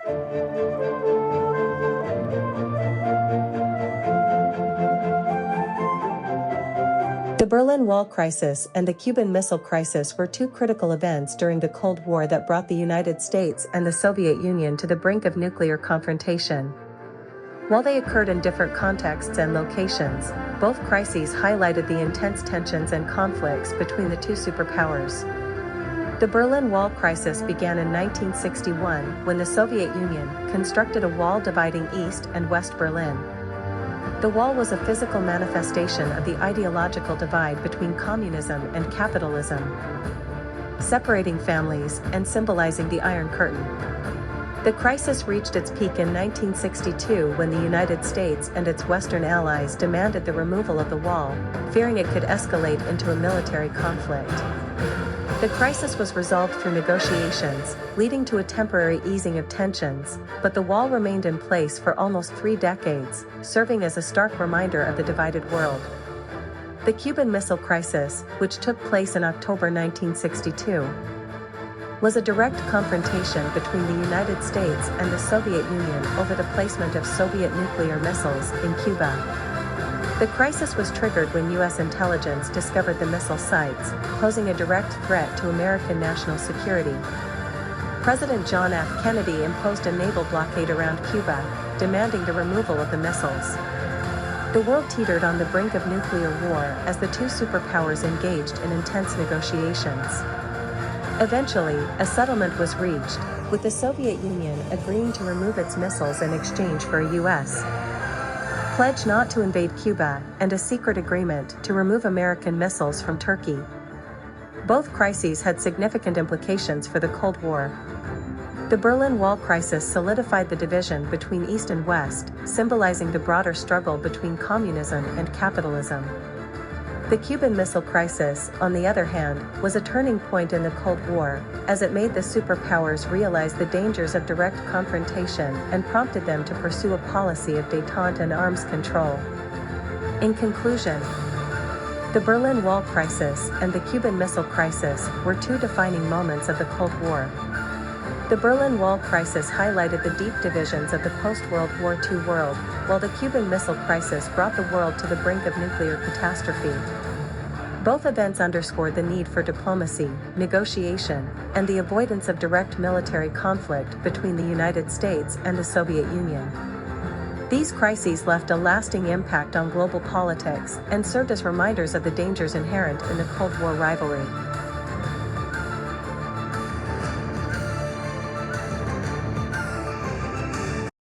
The Berlin Wall crisis and the Cuban Missile Crisis were two critical events during the Cold War that brought the United States and the Soviet Union to the brink of nuclear confrontation. While they occurred in different contexts and locations, both crises highlighted the intense tensions and conflicts between the two superpowers. The Berlin Wall crisis began in 1961 when the Soviet Union constructed a wall dividing East and West Berlin. The wall was a physical manifestation of the ideological divide between communism and capitalism, separating families and symbolizing the Iron Curtain. The crisis reached its peak in 1962 when the United States and its Western allies demanded the removal of the wall, fearing it could escalate into a military conflict. The crisis was resolved through negotiations, leading to a temporary easing of tensions, but the wall remained in place for almost 3 decades, serving as a stark reminder of the divided world. The Cuban Missile Crisis, which took place in October 1962, was a direct confrontation between the United States and the Soviet Union over the placement of Soviet nuclear missiles in Cuba. The crisis was triggered when U.S. intelligence discovered the missile sites, posing a direct threat to American national security. President John F. Kennedy imposed a naval blockade around Cuba, demanding the removal of the missiles. The world teetered on the brink of nuclear war as the two superpowers engaged in intense negotiations. Eventually, a settlement was reached, with the Soviet Union agreeing to remove its missiles in exchange for a U.S. pledge not to invade Cuba, and a secret agreement to remove American missiles from Turkey. Both crises had significant implications for the Cold War. The Berlin Wall crisis solidified the division between East and West, symbolizing the broader struggle between communism and capitalism. The Cuban Missile Crisis, on the other hand, was a turning point in the Cold War, as it made the superpowers realize the dangers of direct confrontation and prompted them to pursue a policy of détente and arms control. In conclusion, the Berlin Wall crisis and the Cuban Missile Crisis were two defining moments of the Cold War. The Berlin Wall crisis highlighted the deep divisions of the post-World War II world, while the Cuban Missile Crisis brought the world to the brink of nuclear catastrophe. Both events underscored the need for diplomacy, negotiation, and the avoidance of direct military conflict between the United States and the Soviet Union. These crises left a lasting impact on global politics and served as reminders of the dangers inherent in the Cold War rivalry.